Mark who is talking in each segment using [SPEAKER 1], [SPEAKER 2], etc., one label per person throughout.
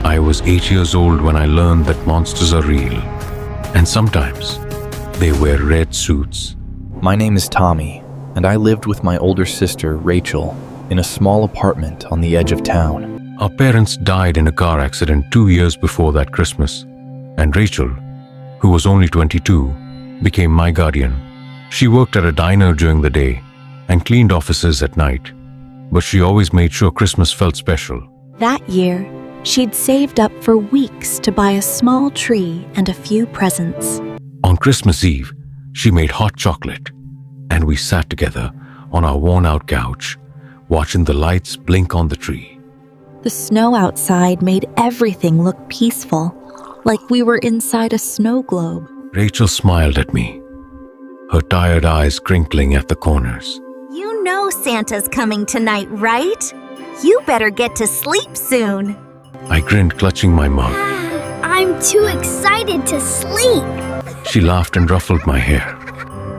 [SPEAKER 1] I was 8 years old when I learned that monsters are real, and sometimes they wear red suits.
[SPEAKER 2] My name is Tommy, and I lived with my older sister, Rachel, in a small apartment on the edge of town.
[SPEAKER 1] Our parents died in a car accident 2 years before that Christmas, and Rachel, who was only 22, became my guardian. She worked at a diner during the day and cleaned offices at night, but she always made sure Christmas felt special.
[SPEAKER 3] That year, she'd saved up for weeks to buy a small tree and a few presents.
[SPEAKER 1] On Christmas Eve, she made hot chocolate, and we sat together on our worn-out couch, watching the lights blink on the tree.
[SPEAKER 3] The snow outside made everything look peaceful, like we were inside a snow globe.
[SPEAKER 1] Rachel smiled at me, her tired eyes crinkling at the corners.
[SPEAKER 4] You know Santa's coming tonight, right? You better get to sleep soon.
[SPEAKER 1] I grinned, clutching my mug.
[SPEAKER 5] I'm too excited to sleep.
[SPEAKER 1] She laughed and ruffled my hair.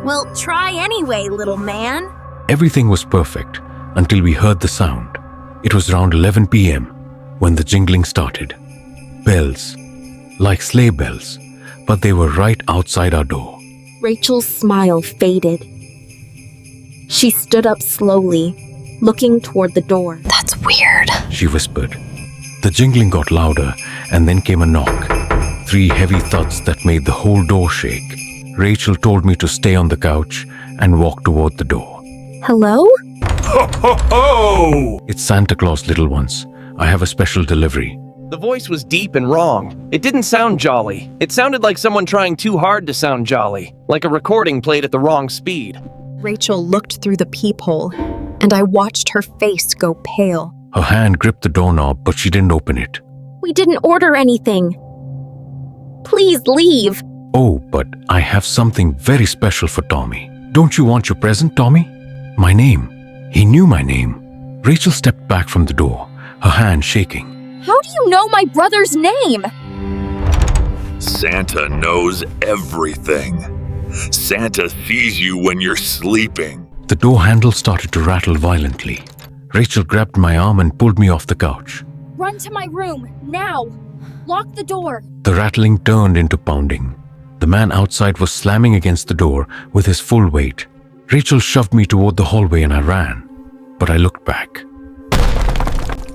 [SPEAKER 4] Well, try anyway, little man.
[SPEAKER 1] Everything was perfect until we heard the sound. It was around 11 p.m. when the jingling started. Bells, like sleigh bells, but they were right outside our door.
[SPEAKER 6] Rachel's smile faded. She stood up slowly, looking toward the door.
[SPEAKER 3] That's weird,
[SPEAKER 1] she whispered. The jingling got louder, and then came a knock. 3 heavy thuds that made the whole door shake. Rachel told me to stay on the couch and walk toward the door.
[SPEAKER 6] Hello?
[SPEAKER 7] Ho, ho, ho!
[SPEAKER 1] It's Santa Claus, little ones. I have a special delivery.
[SPEAKER 8] The voice was deep and wrong. It didn't sound jolly. It sounded like someone trying too hard to sound jolly, like a recording played at the wrong speed.
[SPEAKER 6] Rachel looked through the peephole, and I watched her face go pale.
[SPEAKER 1] Her hand gripped the doorknob, but she didn't open it.
[SPEAKER 6] We didn't order anything. Please leave.
[SPEAKER 1] Oh, but I have something very special for Tommy. Don't you want your present, Tommy? My name. He knew my name. Rachel stepped back from the door, her hand shaking.
[SPEAKER 6] How do you know my brother's name?
[SPEAKER 7] Santa knows everything. Santa sees you when you're sleeping.
[SPEAKER 1] The door handle started to rattle violently. Rachel grabbed my arm and pulled me off the couch.
[SPEAKER 6] Run to my room, now. Lock the door.
[SPEAKER 1] The rattling turned into pounding. The man outside was slamming against the door with his full weight. Rachel shoved me toward the hallway and I ran, but I looked back.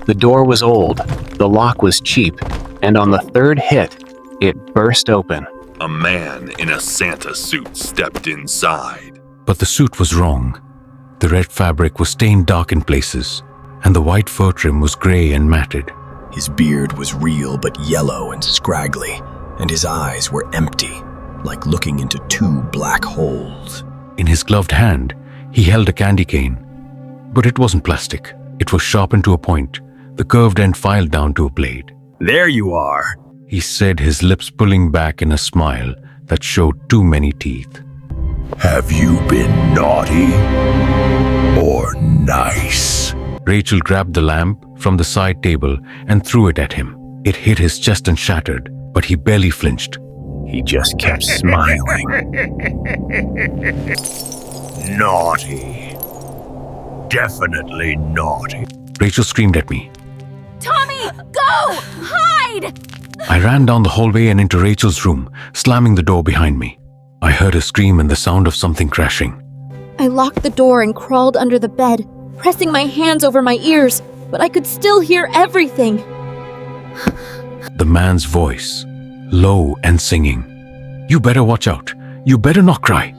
[SPEAKER 2] The door was old, the lock was cheap, and on the third hit, it burst open.
[SPEAKER 7] A man in a Santa suit stepped inside.
[SPEAKER 1] But the suit was wrong. The red fabric was stained dark in places, and the white fur trim was gray and matted.
[SPEAKER 9] His beard was real but yellow and scraggly, and his eyes were empty, like looking into 2 black holes.
[SPEAKER 1] In his gloved hand, he held a candy cane. But it wasn't plastic. It was sharpened to a point, the curved end filed down to a blade.
[SPEAKER 9] There you are,
[SPEAKER 1] he said, his lips pulling back in a smile that showed too many teeth.
[SPEAKER 7] Have you been naughty or nice?
[SPEAKER 1] Rachel grabbed the lamp from the side table and threw it at him. It hit his chest and shattered, but he barely flinched.
[SPEAKER 9] He just kept smiling.
[SPEAKER 7] Naughty. Definitely naughty.
[SPEAKER 1] Rachel screamed at me.
[SPEAKER 4] Tommy, go! Hide!
[SPEAKER 1] I ran down the hallway and into Rachel's room, slamming the door behind me. I heard a scream and the sound of something crashing.
[SPEAKER 6] I locked the door and crawled under the bed, pressing my hands over my ears, but I could still hear everything.
[SPEAKER 1] The man's voice, low and singing. You better watch out. You better not cry.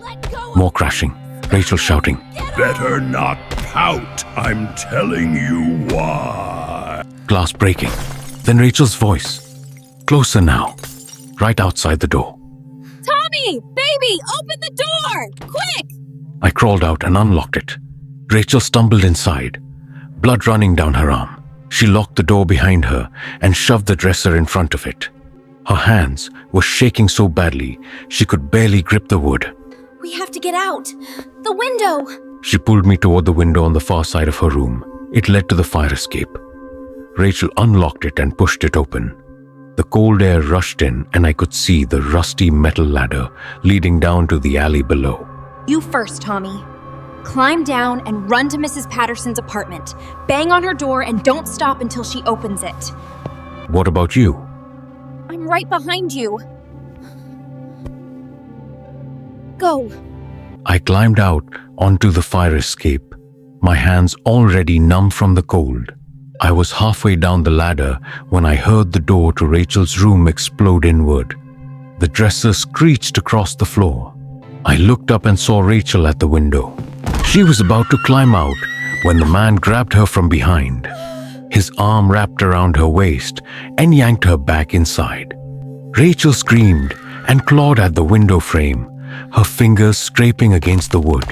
[SPEAKER 1] More crashing. Rachel shouting.
[SPEAKER 7] Better not pout. I'm telling you why.
[SPEAKER 1] Glass breaking. Then Rachel's voice. Closer now. Right outside the door.
[SPEAKER 6] Tommy! Baby! Open the door! Quick!
[SPEAKER 1] I crawled out and unlocked it. Rachel stumbled inside, blood running down her arm. She locked the door behind her and shoved the dresser in front of it. Her hands were shaking so badly she could barely grip the wood.
[SPEAKER 4] We have to get out. The window.
[SPEAKER 1] She pulled me toward the window on the far side of her room. It led to the fire escape. Rachel unlocked it and pushed it open. The cold air rushed in and I could see the rusty metal ladder leading down to the alley below.
[SPEAKER 10] You first, Tommy. Climb down and run to Mrs. Patterson's apartment. Bang on her door and don't stop until she opens it.
[SPEAKER 1] What about you?
[SPEAKER 10] I'm right behind you. Go.
[SPEAKER 1] I climbed out onto the fire escape, my hands already numb from the cold. I was halfway down the ladder when I heard the door to Rachel's room explode inward. The dresser screeched across the floor. I looked up and saw Rachel at the window. She was about to climb out when the man grabbed her from behind. His arm wrapped around her waist and yanked her back inside. Rachel screamed and clawed at the window frame, her fingers scraping against the wood.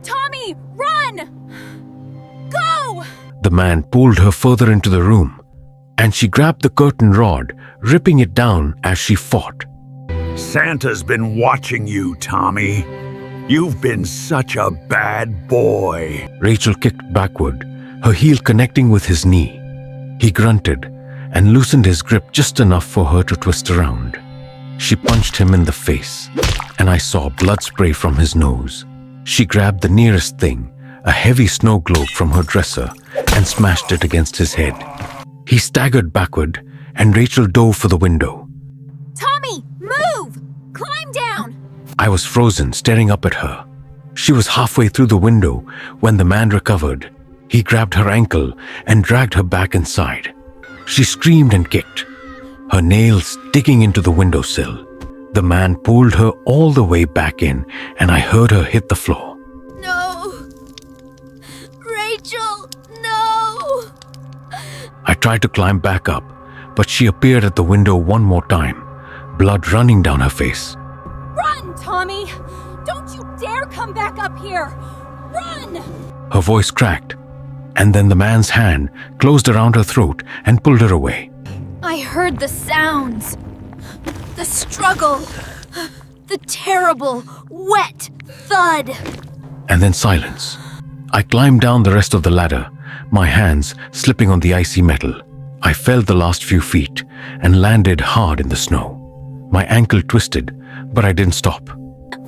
[SPEAKER 10] Tommy, run! Go!
[SPEAKER 1] The man pulled her further into the room, and she grabbed the curtain rod, ripping it down as she fought.
[SPEAKER 7] Santa's been watching you, Tommy. You've been such a bad boy.
[SPEAKER 1] Rachel kicked backward, her heel connecting with his knee. He grunted and loosened his grip just enough for her to twist around. She punched him in the face, and I saw blood spray from his nose. She grabbed the nearest thing, a heavy snow globe from her dresser, and smashed it against his head. He staggered backward, and Rachel dove for the window.
[SPEAKER 10] Tommy, move! Climb down!
[SPEAKER 1] I was frozen, staring up at her. She was halfway through the window when the man recovered. He grabbed her ankle and dragged her back inside. She screamed and kicked, her nails digging into the windowsill. The man pulled her all the way back in, and I heard her hit the floor.
[SPEAKER 5] No! Rachel, no!
[SPEAKER 1] I tried to climb back up, but she appeared at the window one more time, blood running down her face.
[SPEAKER 10] Run, Tommy! Don't you dare come back up here! Run!
[SPEAKER 1] Her voice cracked, and then the man's hand closed around her throat and pulled her away.
[SPEAKER 10] I heard the sounds. The struggle. The terrible, wet thud.
[SPEAKER 1] And then silence. I climbed down the rest of the ladder, my hands slipping on the icy metal. I fell the last few feet and landed hard in the snow. My ankle twisted, but I didn't stop.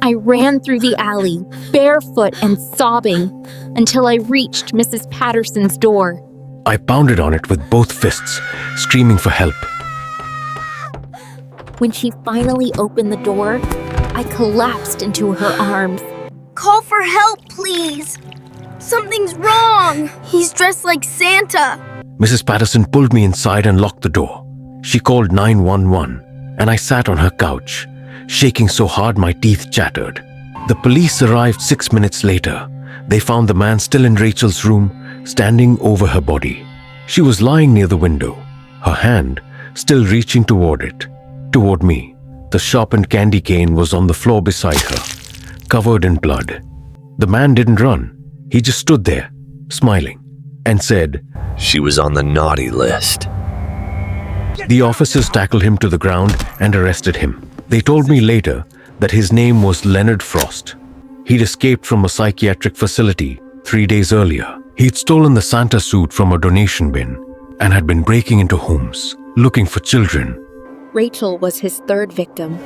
[SPEAKER 6] I ran through the alley, barefoot and sobbing, until I reached Mrs. Patterson's door.
[SPEAKER 1] I pounded on it with both fists, screaming for help.
[SPEAKER 6] When she finally opened the door, I collapsed into her arms.
[SPEAKER 5] Call for help, please! Something's wrong! He's dressed like Santa!
[SPEAKER 1] Mrs. Patterson pulled me inside and locked the door. She called 911, and I sat on her couch, shaking so hard my teeth chattered. The police arrived 6 minutes later. They found the man still in Rachel's room, standing over her body. She was lying near the window, her hand still reaching toward me. The sharpened candy cane was on the floor beside her, covered in blood. The man didn't run. He just stood there, smiling, and said,
[SPEAKER 9] She was on the naughty list.
[SPEAKER 1] The officers tackled him to the ground and arrested him. They told me later that his name was Leonard Frost. He'd escaped from a psychiatric facility 3 days earlier. He'd stolen the Santa suit from a donation bin and had been breaking into homes, looking for children.
[SPEAKER 6] Rachel was his third victim,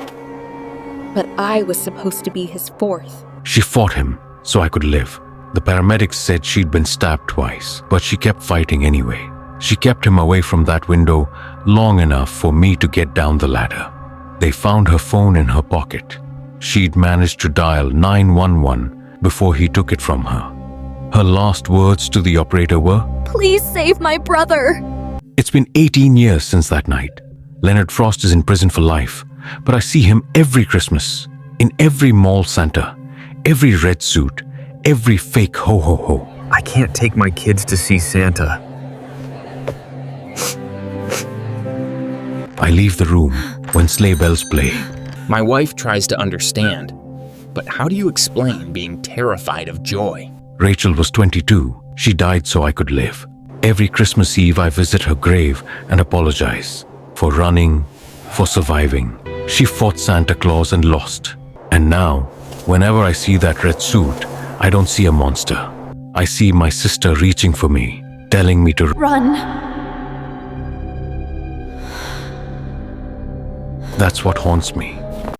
[SPEAKER 6] but I was supposed to be his fourth.
[SPEAKER 1] She fought him so I could live. The paramedics said she'd been stabbed twice, but she kept fighting anyway. She kept him away from that window long enough for me to get down the ladder. They found her phone in her pocket. She'd managed to dial 911 before he took it from her. Her last words to the operator were,
[SPEAKER 10] Please save my brother.
[SPEAKER 1] It's been 18 years since that night. Leonard Frost is in prison for life, but I see him every Christmas, in every mall Santa, every red suit, every fake ho-ho-ho.
[SPEAKER 9] I can't take my kids to see Santa.
[SPEAKER 1] I leave the room when sleigh bells play.
[SPEAKER 11] My wife tries to understand, but how do you explain being terrified of joy?
[SPEAKER 1] Rachel was 22. She died so I could live. Every Christmas Eve I visit her grave and apologize for running, for surviving. She fought Santa Claus and lost. And now, whenever I see that red suit, I don't see a monster. I see my sister reaching for me, telling me to
[SPEAKER 10] Run.
[SPEAKER 1] That's what haunts me.